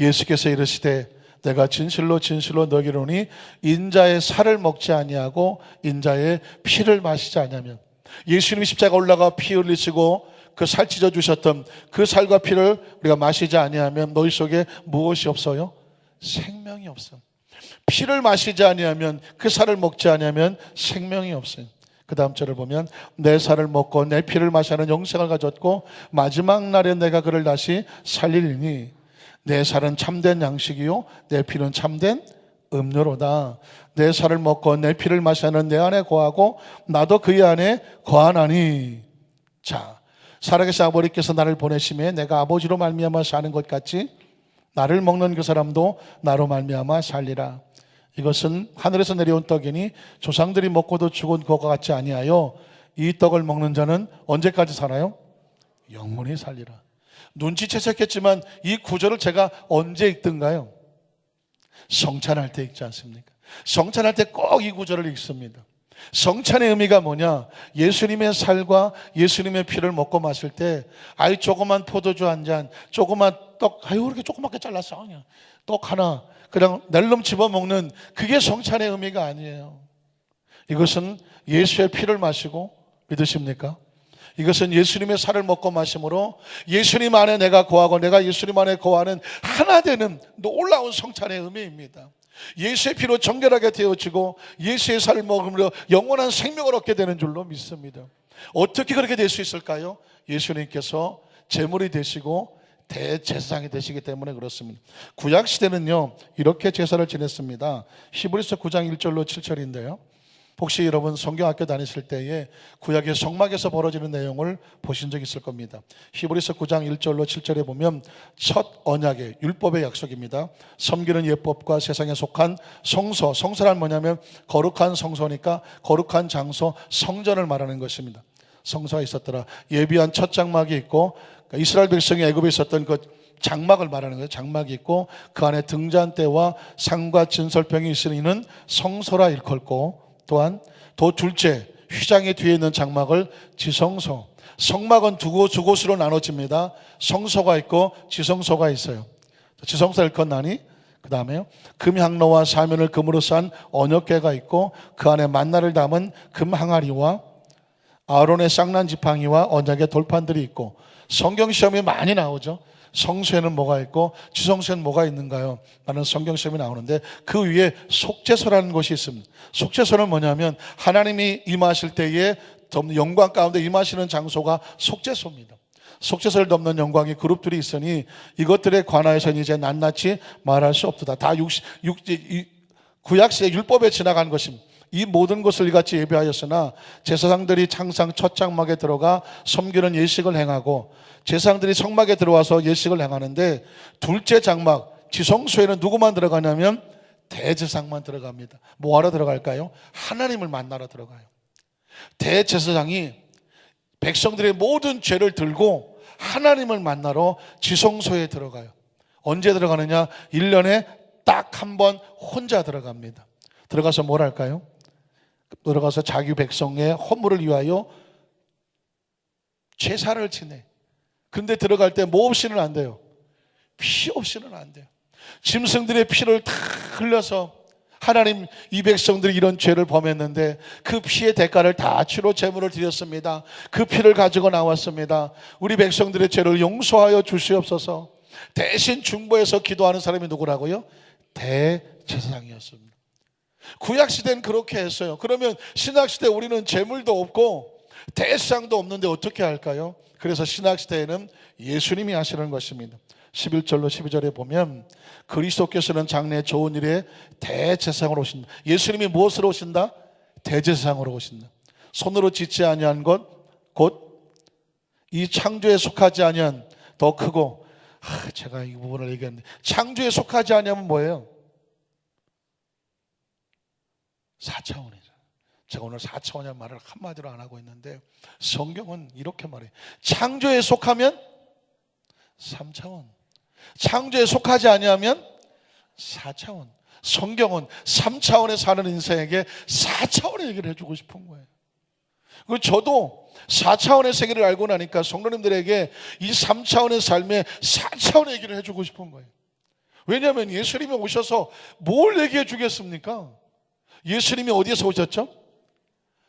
예수께서 이르시되 내가 진실로 진실로 너에게 이르노니 인자의 살을 먹지 아니하고 인자의 피를 마시지 아니하면. 예수님이 십자가 올라가 피 흘리시고 그 살 찢어 주셨던 그 살과 피를 우리가 마시지 아니하면 너희 속에 무엇이 없어요? 생명이 없어. 피를 마시지 아니하면, 그 살을 먹지 아니하면 생명이 없어요. 그 다음 절을 보면 내 살을 먹고 내 피를 마시는 영생을 가졌고 마지막 날에 내가 그를 다시 살리리니 내 살은 참된 양식이요 내 피는 참된 음료로다. 내 살을 먹고 내 피를 마시는 내 안에 거하고 나도 그의 안에 거하나니. 자, 살아계신 아버지께서 나를 보내심에 내가 아버지로 말미암아 사는 것 같이 나를 먹는 그 사람도 나로 말미암아 살리라. 이것은 하늘에서 내려온 떡이니 조상들이 먹고도 죽은 것과 같지 아니하여 이 떡을 먹는 자는 언제까지 살아요? 영원히 살리라. 눈치채셨겠지만 이 구절을 제가 언제 읽던가요? 성찬할 때 읽지 않습니까? 성찬할 때 꼭 이 구절을 읽습니다. 성찬의 의미가 뭐냐? 예수님의 살과 예수님의 피를 먹고 마실 때 아이 조그만 포도주 한 잔, 조그만 떡, 아유 이렇게 조그맣게 잘랐어 그냥 떡 하나 그냥 낼름 집어먹는, 그게 성찬의 의미가 아니에요. 이것은 예수의 피를 마시고, 믿으십니까? 이것은 예수님의 살을 먹고 마심으로 예수님 안에 내가 거하고 내가 예수님 안에 거하는 하나 되는 놀라운 성찬의 의미입니다. 예수의 피로 정결하게 되어지고 예수의 살을 먹으므로 영원한 생명을 얻게 되는 줄로 믿습니다. 어떻게 그렇게 될 수 있을까요? 예수님께서 제물이 되시고 대제사장이 되시기 때문에 그렇습니다. 구약시대는요 이렇게 제사를 지냈습니다. 히브리서 9장 1절로 7절인데요, 혹시 여러분 성경학교 다니실 때에 구약의 성막에서 벌어지는 내용을 보신 적 있을 겁니다. 히브리서 9장 1절로 7절에 보면 첫 언약의 율법의 약속입니다. 섬기는 예법과 세상에 속한 성소, 성소란 뭐냐면 거룩한 성소니까 거룩한 장소, 성전을 말하는 것입니다. 성소가 있었더라. 예비한 첫 장막이 있고 이스라엘 백성이 애굽에 있었던 그 장막을 말하는 거예요. 장막이 있고 그 안에 등잔대와 상과 진설병이 있으니 이는 성소라 일컬고, 또한 또 둘째 휘장의 뒤에 있는 장막을 지성소, 성막은 두 곳으로 나눠집니다. 성소가 있고 지성소가 있어요. 지성소 일컫나니 그 다음에요 금향로와 사면을 금으로 싼 언역궤가 있고 그 안에 만나를 담은 금 항아리와 아론의 쌍난 지팡이와 언약의 돌판들이 있고. 성경 시험에 많이 나오죠. 성소에는 뭐가 있고 지성소에는 뭐가 있는가요? 라는 성경 시험이 나오는데 그 위에 속죄소라는 것이 있습니다. 속죄소는 뭐냐면 하나님이 임하실 때에 영광 가운데 임하시는 장소가 속죄소입니다. 속죄소를 덮는 영광의 그룹들이 있으니 이것들에 관하여서는 이제 낱낱이 말할 수 없도다. 다 구약시대 율법에 지나간 것입니다. 이 모든 것을 이같이 예배하였으나 제사장들이 항상 첫 장막에 들어가 섬기는 예식을 행하고 제사장들이 성막에 들어와서 예식을 행하는데 둘째 장막 지성소에는 누구만 들어가냐면 대제사장만 들어갑니다. 뭐하러 들어갈까요? 하나님을 만나러 들어가요. 대제사장이 백성들의 모든 죄를 들고 하나님을 만나러 지성소에 들어가요. 언제 들어가느냐? 1년에 딱 한 번 혼자 들어갑니다. 들어가서 뭘 할까요? 들어가서 자기 백성의 허물을 위하여 제사를 지내. 근데 들어갈 때 뭐 없이는 안 돼요? 피 없이는 안 돼요. 짐승들의 피를 다 흘려서 하나님 이 백성들이 이런 죄를 범했는데 그 피의 대가를 다 치러 제물을 드렸습니다. 그 피를 가지고 나왔습니다. 우리 백성들의 죄를 용서하여 주시옵소서. 대신 중보해서 기도하는 사람이 누구라고요? 대제사장이었습니다. 구약시대는 그렇게 했어요. 그러면 신약시대 우리는 제물도 없고 대제사장도 없는데 어떻게 할까요? 그래서 신약시대에는 예수님이 하시는 것입니다. 11절로 12절에 보면 그리스도께서는 장래 좋은 일에 대제사장으로 오신다. 예수님이 무엇으로 오신다? 대제사장으로 오신다. 손으로 짓지 아니한 것 곧 이 창조에 속하지 아니한 더 크고, 제가 이 부분을 얘기했는데 창조에 속하지 아니하면 뭐예요? 4차원이죠. 제가 오늘 4차원이라는 말을 한마디로 안 하고 있는데 성경은 이렇게 말해요. 창조에 속하면 3차원, 창조에 속하지 아니하면 4차원. 성경은 3차원에 사는 인생에게 4차원의 얘기를 해주고 싶은 거예요. 그리고 저도 4차원의 세계를 알고 나니까 성도님들에게 이 3차원의 삶에 4차원의 얘기를 해주고 싶은 거예요. 왜냐하면 예수님이 오셔서 뭘 얘기해 주겠습니까? 예수님이 어디에서 오셨죠?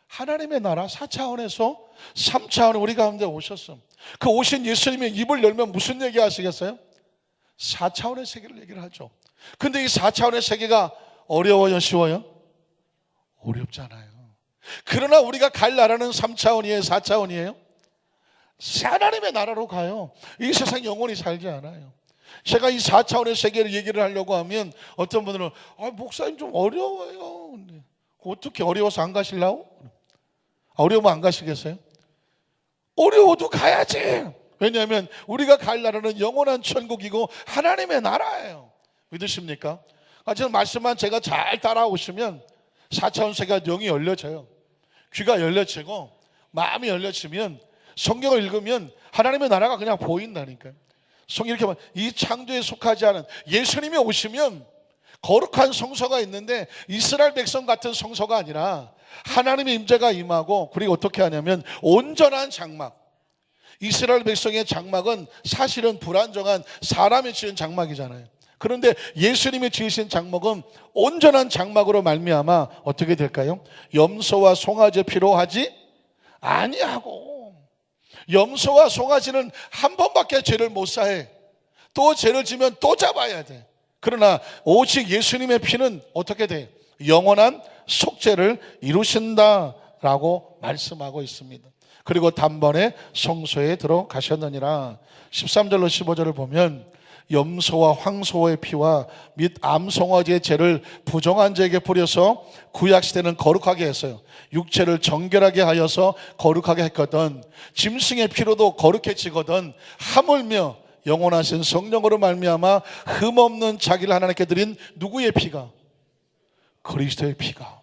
하나님의 나라 4차원에서 3차원에 우리 가운데 오셨어. 그 오신 예수님의 입을 열면 무슨 얘기 하시겠어요? 4차원의 세계를 얘기를 하죠. 근데 이 4차원의 세계가 어려워요, 쉬워요? 어렵잖아요. 그러나 우리가 갈 나라는 3차원이에요, 4차원이에요? 하나님의 나라로 가요. 이 세상 영원히 살지 않아요. 제가 이 4차원의 세계를 얘기를 하려고 하면 어떤 분들은 목사님 좀 어려워요. 어떻게 어려워서 안 가실라고? 어려우면 안 가시겠어요? 어려워도 가야지. 왜냐하면 우리가 갈 나라는 영원한 천국이고 하나님의 나라예요. 믿으십니까? 저는 말씀만 제가 잘 따라오시면 4차원 세계가 영이 열려져요. 귀가 열려지고 마음이 열려지면 성경을 읽으면 하나님의 나라가 그냥 보인다니까요. 성경 이렇게 이 창조에 속하지 않은 예수님이 오시면 거룩한 성소가 있는데 이스라엘 백성 같은 성소가 아니라 하나님의 임재가 임하고, 그리고 어떻게 하냐면 온전한 장막. 이스라엘 백성의 장막은 사실은 불안정한 사람이 지은 장막이잖아요. 그런데 예수님이 지으신 장막은 온전한 장막으로 말미암아 어떻게 될까요? 염소와 송아지 필요하지 아니하고, 염소와 송아지는 한 번밖에 죄를 못 사해. 또 죄를 지면 또 잡아야 돼. 그러나 오직 예수님의 피는 어떻게 돼? 영원한 속죄를 이루신다라고 말씀하고 있습니다. 그리고 단번에 성소에 들어가셨느니라. 13절로 15절을 보면 염소와 황소의 피와 및 암송아지의 죄를 부정한 자에게 뿌려서 구약시대는 거룩하게 했어요. 육체를 정결하게 하여서 거룩하게 했거든. 짐승의 피로도 거룩해지거든. 하물며 영원하신 성령으로 말미암아 흠없는 자기를 하나님께 드린 누구의 피가? 그리스도의 피가.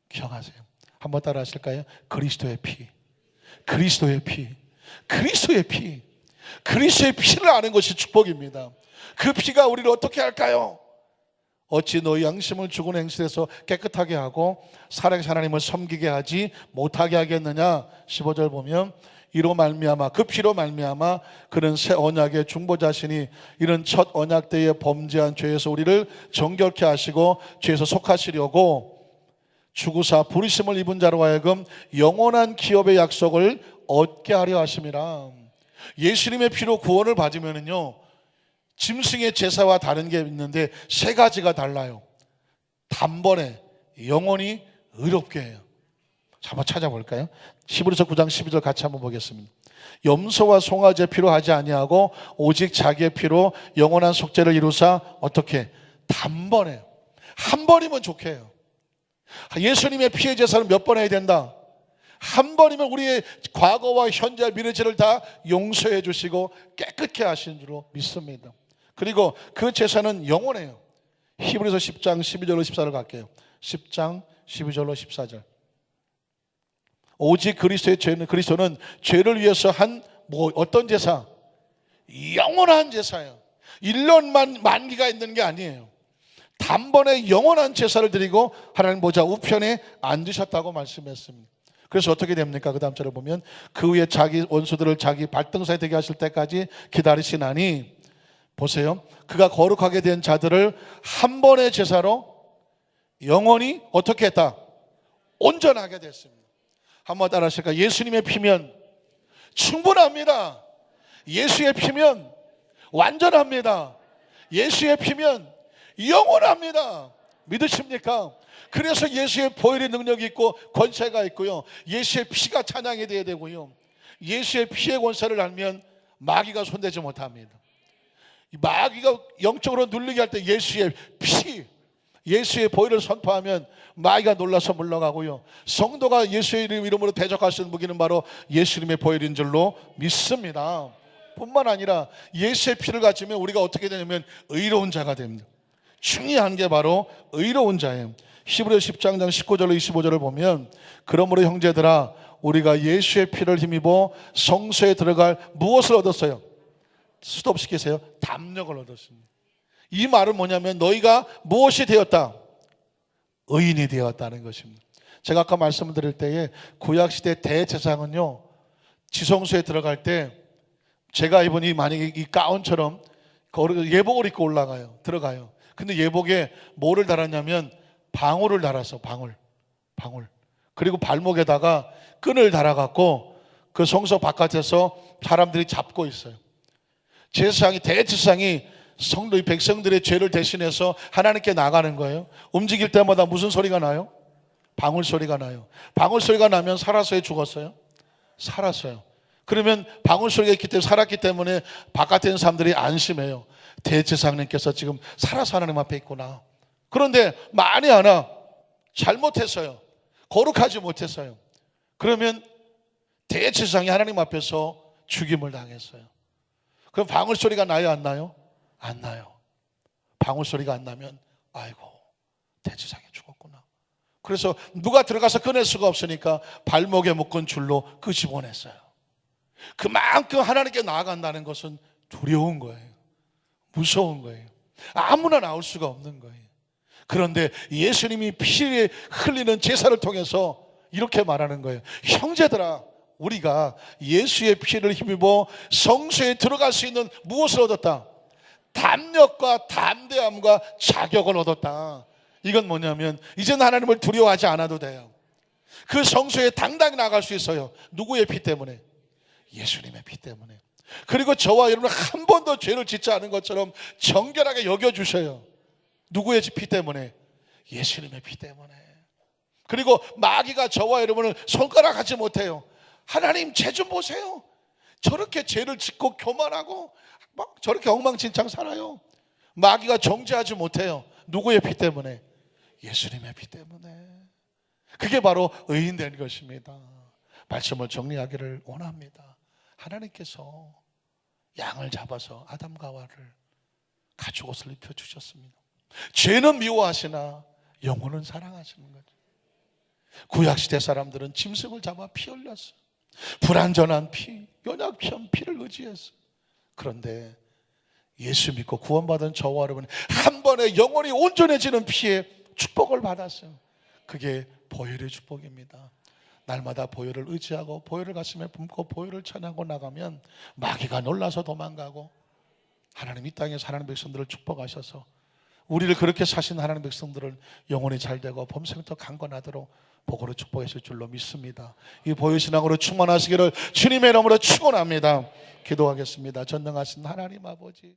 기억하세요. 한번 따라 하실까요? 그리스도의 피. 그리스도의 피. 그리스도의 피. 그리스도의 피를 아는 것이 축복입니다. 그 피가 우리를 어떻게 할까요? 어찌 너희 양심을 죽은 행실에서 깨끗하게 하고 살아계신 하나님을 섬기게 하지 못하게 하겠느냐. 15절 보면 이로 말미암아, 그 피로 말미암아 그는 새 언약의 중보자시니 이런 첫 언약 때에 범죄한 죄에서 우리를 정결케 하시고 죄에서 속하시려고 죽으사 부르심을 입은 자로 하여금 영원한 기업의 약속을 얻게 하려 하심이라. 예수님의 피로 구원을 받으면요, 짐승의 제사와 다른 게 있는데 세 가지가 달라요. 단번에 영원히 의롭게 해요. 한번 찾아볼까요? 히브리서 9장 12절 같이 한번 보겠습니다. 염소와 송아지의 피로 하지 아니하고 오직 자기의 피로 영원한 속죄를 이루사 어떻게? 단번에. 한 번이면 좋게 해요. 예수님의 피의 제사는 몇 번 해야 된다? 한 번이면 우리의 과거와 현재 미래 죄를 다 용서해 주시고 깨끗게 하신 줄로 믿습니다. 그리고 그 제사는 영원해요. 히브리서 10장 12절로 14절 갈게요. 10장 12절로 14절. 오직 그리스도는 죄를 위해서 한 어떤 제사? 영원한 제사예요. 1년만 만기가 있는 게 아니에요. 단번에 영원한 제사를 드리고 하나님 보좌 우편에 앉으셨다고 말씀했습니다. 그래서 어떻게 됩니까? 그 다음 절을 보면 그 후에 자기 원수들을 자기 발등사에 되게 하실 때까지 기다리시나니, 보세요, 그가 거룩하게 된 자들을 한 번의 제사로 영원히 어떻게 했다? 온전하게 됐습니다. 한번 따라 하실까요? 예수님의 피면 충분합니다. 예수의 피면 완전합니다. 예수의 피면 영원합니다. 믿으십니까? 그래서 예수의 보혈의 능력이 있고 권세가 있고요, 예수의 피가 찬양이 되어야 되고요, 예수의 피의 권세를 알면 마귀가 손대지 못합니다. 마귀가 영적으로 눌리게 할 때 예수의 피, 예수의 보혈을 선포하면 마귀가 놀라서 물러가고요, 성도가 예수의 이름으로 대적할 수 있는 무기는 바로 예수님의 보혈인 줄로 믿습니다. 뿐만 아니라 예수의 피를 가지면 우리가 어떻게 되냐면 의로운 자가 됩니다. 중요한 게 바로 의로운 자예요. 히브리서 10장 19절로 25절을 보면 그러므로 형제들아 우리가 예수의 피를 힘입어 성소에 들어갈 무엇을 얻었어요? 스톱시키세요. 담력을 얻었습니다. 이 말은 뭐냐면 너희가 무엇이 되었다? 의인이 되었다는 것입니다. 제가 아까 말씀드릴 때에 구약시대 대제사장은요, 지성소에 들어갈 때 제가 입은 만약에 이 가운처럼 예복을 입고 올라가요. 들어가요. 근데 예복에 뭐를 달았냐면 방울을 달았어. 방울. 그리고 발목에다가 끈을 달아갖고 그 성소 바깥에서 사람들이 잡고 있어요. 제사장이, 대제사장이 성도의 백성들의 죄를 대신해서 하나님께 나가는 거예요. 움직일 때마다 무슨 소리가 나요? 방울 소리가 나요. 방울 소리가 나면 살았어요, 죽었어요? 살았어요. 그러면 방울 소리가 있기 때문에, 살았기 때문에 바깥에 있는 사람들이 안심해요. 대제사장님께서 지금 살아서 하나님 앞에 있구나. 그런데 만에 하나 잘못했어요. 거룩하지 못했어요. 그러면 대제사장이 하나님 앞에서 죽임을 당했어요. 그럼 방울 소리가 나요, 안 나요? 안 나요. 방울 소리가 안 나면 아이고, 대제사장이 죽었구나. 그래서 누가 들어가서 꺼낼 수가 없으니까 발목에 묶은 줄로 끄집어냈어요. 그만큼 하나님께 나아간다는 것은 두려운 거예요. 무서운 거예요. 아무나 나올 수가 없는 거예요. 그런데 예수님이 피 흘리는 제사를 통해서 이렇게 말하는 거예요. 형제들아, 우리가 예수의 피를 힘입어 성소에 들어갈 수 있는 무엇을 얻었다? 담력과 담대함과 자격을 얻었다. 이건 뭐냐면 이제는 하나님을 두려워하지 않아도 돼요. 그 성소에 당당히 나갈 수 있어요. 누구의 피 때문에? 예수님의 피 때문에. 그리고 저와 여러분 한 번도 죄를 짓지 않은 것처럼 정결하게 여겨주셔요. 누구의 피 때문에? 예수님의 피 때문에. 그리고 마귀가 저와 여러분을 손가락하지 못해요. 하나님 죄 좀 보세요. 저렇게 죄를 짓고 교만하고 막 저렇게 엉망진창 살아요. 마귀가 정죄하지 못해요. 누구의 피 때문에? 예수님의 피 때문에. 그게 바로 의인된 것입니다. 말씀을 정리하기를 원합니다. 하나님께서 양을 잡아서 아담과 하와를 가죽 옷을 입혀주셨습니다. 죄는 미워하시나 영혼은 사랑하시는 거죠. 구약시대 사람들은 짐승을 잡아 피 흘렸어요. 불완전한 피, 연약한 피를 의지했어요. 그런데 예수 믿고 구원받은 저와 여러분이 한 번에 영혼이 온전해지는 피에 축복을 받았어요. 그게 보혈의 축복입니다. 날마다 보혈을 의지하고 보혈을 가슴에 품고 보혈을 찬양하고 나가면 마귀가 놀라서 도망가고 하나님 이 땅에서 하나님 백성들을 축복하셔서 우리를 그렇게 사신 하나님 백성들을 영혼이 잘되고 범생부터 강건하도록 복으로 축복하실 줄로 믿습니다. 이 보혈신앙으로 충만하시기를 주님의 이름으로 축원합니다. 기도하겠습니다. 전능하신 하나님 아버지,